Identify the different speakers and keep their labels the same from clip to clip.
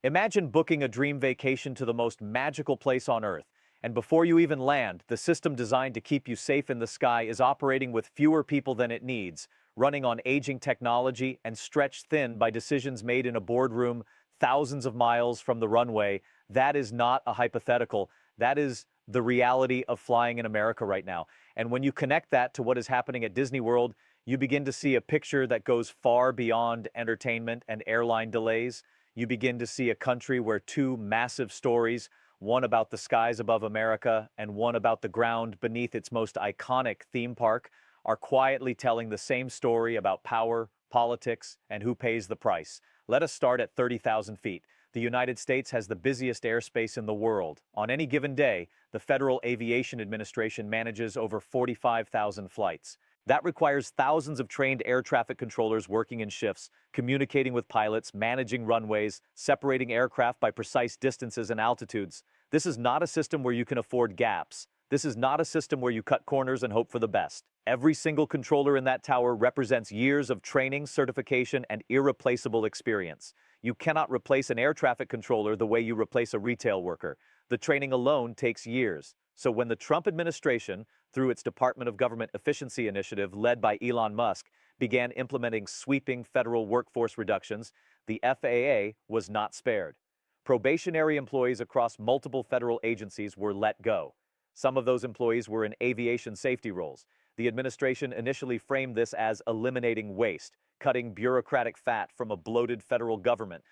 Speaker 1: Imagine booking a dream vacation to the most magical place on Earth, and before you even land, the system designed to keep you safe in the sky is operating with fewer people than it needs, running on aging technology and stretched thin by decisions made in a boardroom thousands of miles from the runway. That is not a hypothetical. That is the reality of flying in America right now. And when you connect that to what is happening at Disney World, you begin to see a picture that goes far beyond entertainment and airline delays. You begin to see a country where two massive stories, one about the skies above America and one about the ground beneath its most iconic theme park, are quietly telling the same story about power, politics, and who pays the price. Let us start at 30,000 feet. The United States has the busiest airspace in the world. On any given day, the Federal Aviation Administration manages over 45,000 flights. That requires thousands of trained air traffic controllers working in shifts, communicating with pilots, managing runways, separating aircraft by precise distances and altitudes. This is not a system where you can afford gaps. This is not a system where you cut corners and hope for the best. Every single controller in that tower represents years of training, certification, and irreplaceable experience. You cannot replace an air traffic controller the way you replace a retail worker. The training alone takes years. So when the Trump administration, through its Department of Government Efficiency initiative led by Elon Musk, began implementing sweeping federal workforce reductions, the FAA was not spared. Probationary employees across multiple federal agencies were let go. Some of those employees were in aviation safety roles. The administration initially framed this as eliminating waste, cutting bureaucratic fat from a bloated federal government.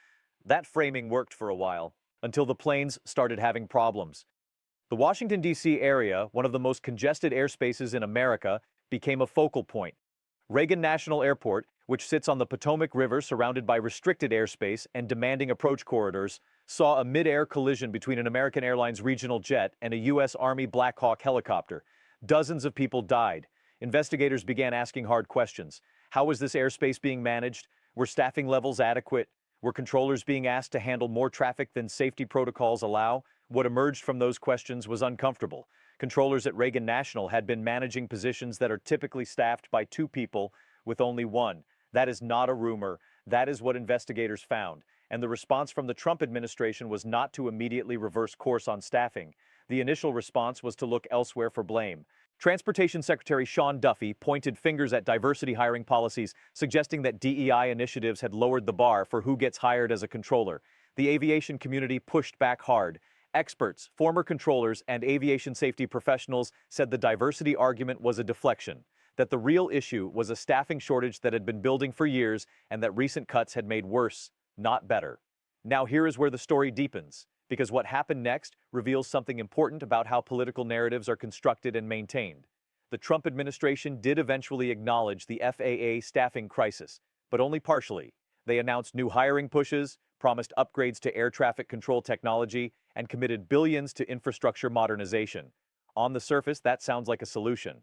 Speaker 1: That framing worked for a while, until the planes started having problems. The Washington, D.C. area, one of the most congested airspaces in America, became a focal point. Reagan National Airport, which sits on the Potomac River surrounded by restricted airspace and demanding approach corridors, saw a mid-air collision between an American Airlines regional jet and a U.S. Army Black Hawk helicopter. Dozens of people died. Investigators began asking hard questions. How was this airspace being managed? Were staffing levels adequate? Were controllers being asked to handle more traffic than safety protocols allow? What emerged from those questions was uncomfortable. Controllers at Reagan National had been managing positions that are typically staffed by two people with only one. That is not a rumor. That is what investigators found. And the response from the Trump administration was not to immediately reverse course on staffing. The initial response was to look elsewhere for blame. Transportation Secretary Sean Duffy pointed fingers at diversity hiring policies, suggesting that DEI initiatives had lowered the bar for who gets hired as a controller. The aviation community pushed back hard. Experts, former controllers, and aviation safety professionals said the diversity argument was a deflection, that the real issue was a staffing shortage that had been building for years and that recent cuts had made worse, not better. Now here is where the story deepens, because what happened next reveals something important about how political narratives are constructed and maintained. The Trump administration did eventually acknowledge the FAA staffing crisis, but only partially. They announced new hiring pushes, promised upgrades to air traffic control technology, and committed billions to infrastructure modernization. On the surface, that sounds like a solution.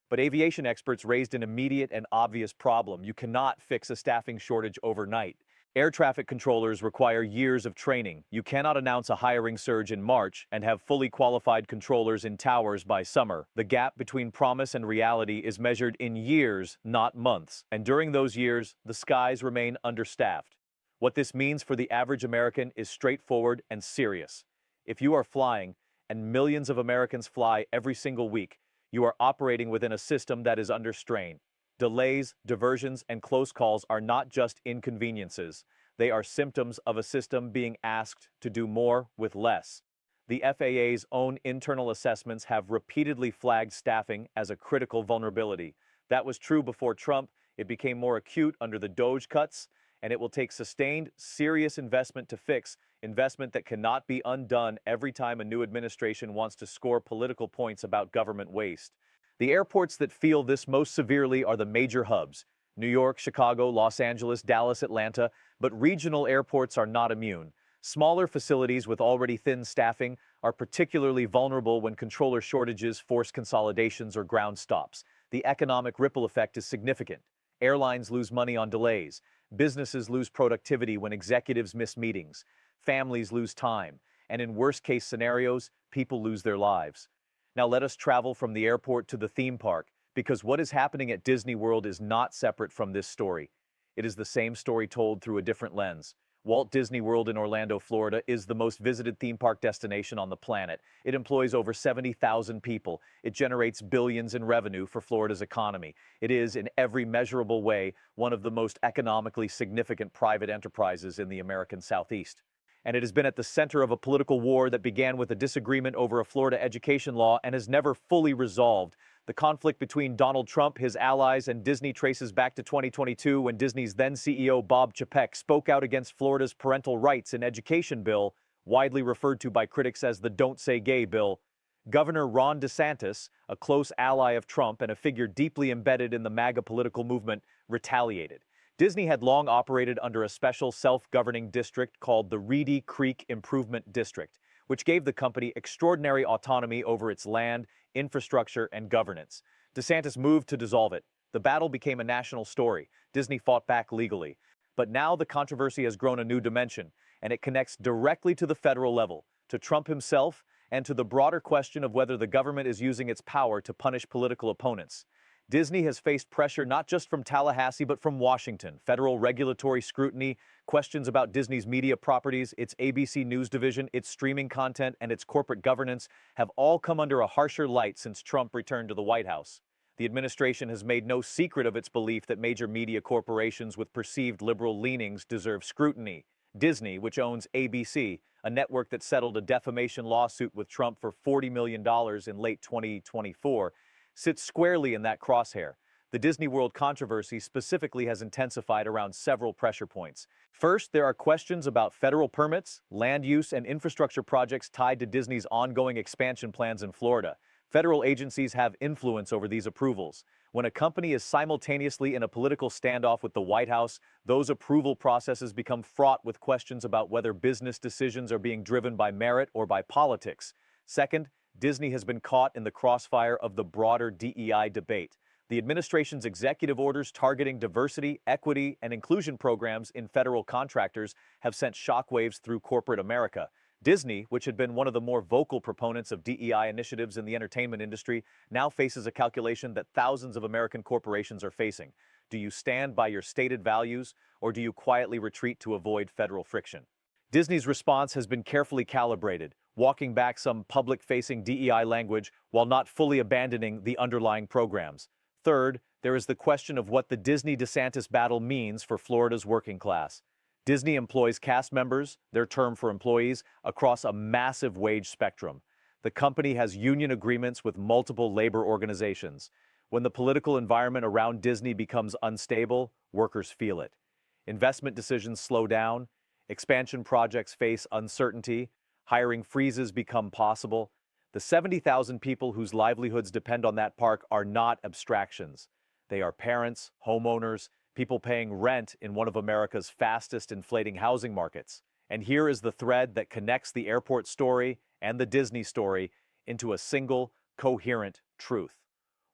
Speaker 1: But aviation experts raised an immediate and obvious problem. You cannot fix a staffing shortage overnight. Air traffic controllers require years of training. You cannot announce a hiring surge in March and have fully qualified controllers in towers by summer. The gap between promise and reality is measured in years, not months. And during those years, the skies remain understaffed. What this means for the average American is straightforward and serious. If you are flying, and millions of Americans fly every single week, you are operating within a system that is under strain. Delays, diversions, and close calls are not just inconveniences. They are symptoms of a system being asked to do more with less. The FAA's own internal assessments have repeatedly flagged staffing as a critical vulnerability. That was true before Trump. It became more acute under the DOGE cuts, and it will take sustained, serious investment to fix, investment that cannot be undone every time a new administration wants to score political points about government waste. The airports that feel this most severely are the major hubs: New York, Chicago, Los Angeles, Dallas, Atlanta, but regional airports are not immune. Smaller facilities with already thin staffing are particularly vulnerable when controller shortages force consolidations or ground stops. The economic ripple effect is significant. Airlines lose money on delays. Businesses lose productivity when executives miss meetings. Families lose time. And in worst-case scenarios, people lose their lives. Now let us travel from the airport to the theme park, because what is happening at Disney World is not separate from this story. It is the same story told through a different lens. Walt Disney World in Orlando, Florida, is the most visited theme park destination on the planet. It employs over 70,000 people. It generates billions in revenue for Florida's economy. It is, in every measurable way, one of the most economically significant private enterprises in the American Southeast. And it has been at the center of a political war that began with a disagreement over a Florida education law and has never fully resolved. The conflict between Donald Trump, his allies, and Disney traces back to 2022 when Disney's then CEO Bob Chapek spoke out against Florida's parental rights and education bill, widely referred to by critics as the Don't Say Gay bill. Governor Ron DeSantis, a close ally of Trump and a figure deeply embedded in the MAGA political movement, retaliated. Disney had long operated under a special self-governing district called the Reedy Creek Improvement District, which gave the company extraordinary autonomy over its land, infrastructure, and governance. DeSantis moved to dissolve it. The battle became a national story. Disney fought back legally. But now the controversy has grown a new dimension, and it connects directly to the federal level, to Trump himself, and to the broader question of whether the government is using its power to punish political opponents. Disney has faced pressure not just from Tallahassee but from Washington. Federal regulatory scrutiny, questions about Disney's media properties, its ABC News division, its streaming content, and its corporate governance have all come under a harsher light since Trump returned to the White House. The administration has made no secret of its belief that major media corporations with perceived liberal leanings deserve scrutiny. Disney, which owns ABC, a network that settled a defamation lawsuit with Trump for $40 million in late 2024, sits squarely in that crosshair. The Disney World controversy specifically has intensified around several pressure points. First, there are questions about federal permits, land use, and infrastructure projects tied to Disney's ongoing expansion plans in Florida. Federal agencies have influence over these approvals. When a company is simultaneously in a political standoff with the White House, those approval processes become fraught with questions about whether business decisions are being driven by merit or by politics. Second, Disney has been caught in the crossfire of the broader DEI debate. The administration's executive orders targeting diversity, equity, and inclusion programs in federal contractors have sent shockwaves through corporate America. Disney, which had been one of the more vocal proponents of DEI initiatives in the entertainment industry, now faces a calculation that thousands of American corporations are facing. Do you stand by your stated values, or do you quietly retreat to avoid federal friction? Disney's response has been carefully calibrated, walking back some public-facing DEI language while not fully abandoning the underlying programs. Third, there is the question of what the Disney-DeSantis battle means for Florida's working class. Disney employs cast members, their term for employees, across a massive wage spectrum. The company has union agreements with multiple labor organizations. When the political environment around Disney becomes unstable, workers feel it. Investment decisions slow down, expansion projects face uncertainty, hiring freezes become possible. The 70,000 people whose livelihoods depend on that park are not abstractions. They are parents, homeowners, people paying rent in one of America's fastest inflating housing markets. And here is the thread that connects the airport story and the Disney story into a single, coherent truth.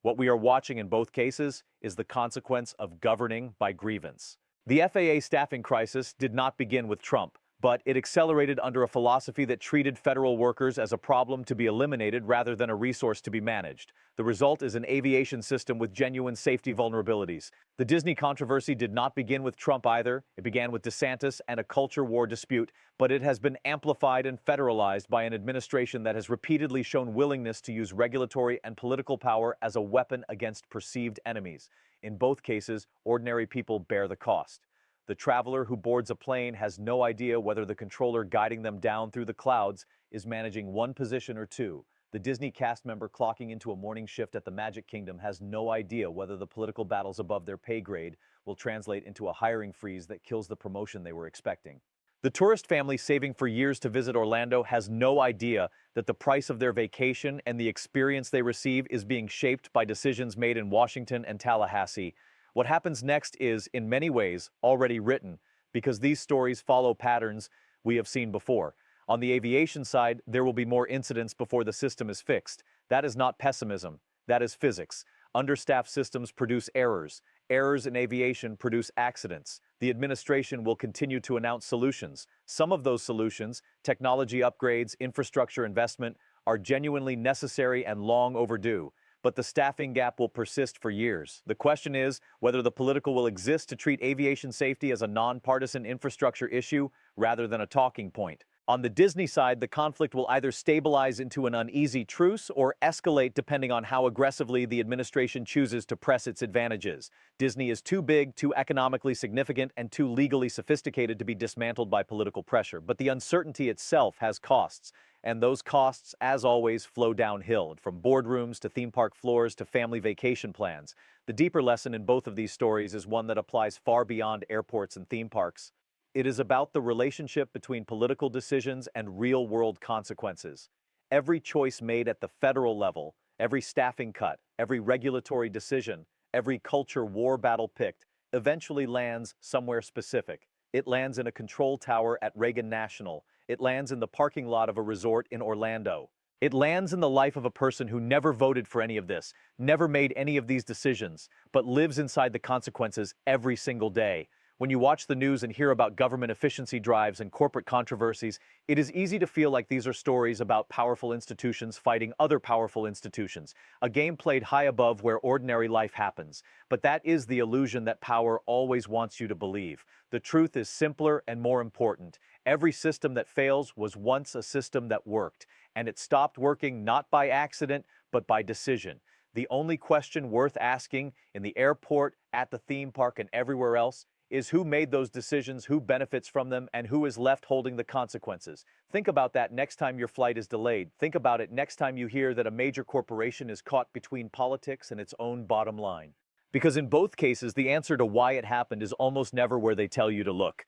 Speaker 1: What we are watching in both cases is the consequence of governing by grievance. The FAA staffing crisis did not begin with Trump, but it accelerated under a philosophy that treated federal workers as a problem to be eliminated rather than a resource to be managed. The result is an aviation system with genuine safety vulnerabilities. The Disney controversy did not begin with Trump either. It began with DeSantis and a culture war dispute, but it has been amplified and federalized by an administration that has repeatedly shown willingness to use regulatory and political power as a weapon against perceived enemies. In both cases, ordinary people bear the cost. The traveler who boards a plane has no idea whether the controller guiding them down through the clouds is managing one position or two. The Disney cast member clocking into a morning shift at the Magic Kingdom has no idea whether the political battles above their pay grade will translate into a hiring freeze that kills the promotion they were expecting. The tourist family saving for years to visit Orlando has no idea that the price of their vacation and the experience they receive is being shaped by decisions made in Washington and Tallahassee. What happens next is, in many ways, already written, because these stories follow patterns we have seen before. On the aviation side, there will be more incidents before the system is fixed. That is not pessimism. That is physics. Understaffed systems produce errors. Errors in aviation produce accidents. The administration will continue to announce solutions. Some of those solutions, technology upgrades, infrastructure investment, are genuinely necessary and long overdue. but the staffing gap will persist for years. The question is whether the political will exist to treat aviation safety as a nonpartisan infrastructure issue rather than a talking point. On the Disney side, the conflict will either stabilize into an uneasy truce or escalate depending on how aggressively the administration chooses to press its advantages. Disney is too big, too economically significant, and too legally sophisticated to be dismantled by political pressure. But the uncertainty itself has costs, and those costs, as always, flow downhill, from boardrooms to theme park floors to family vacation plans. The deeper lesson in both of these stories is one that applies far beyond airports and theme parks. It is about the relationship between political decisions and real-world consequences. Every choice made at the federal level, every staffing cut, every regulatory decision, every culture war battle picked, eventually lands somewhere specific. It lands in a control tower at Reagan National. It lands in the parking lot of a resort in Orlando. It lands in the life of a person who never voted for any of this, never made any of these decisions, but lives inside the consequences every single day. When you watch the news and hear about government efficiency drives and corporate controversies, it is easy to feel like these are stories about powerful institutions fighting other powerful institutions, a game played high above where ordinary life happens. But that is the illusion that power always wants you to believe. The truth is simpler and more important. Every system that fails was once a system that worked, and it stopped working not by accident, but by decision. The only question worth asking in the airport, at the theme park, and everywhere else is who made those decisions, who benefits from them, and who is left holding the consequences. Think about that next time your flight is delayed. Think about it next time you hear that a major corporation is caught between politics and its own bottom line. Because in both cases, the answer to why it happened is almost never where they tell you to look.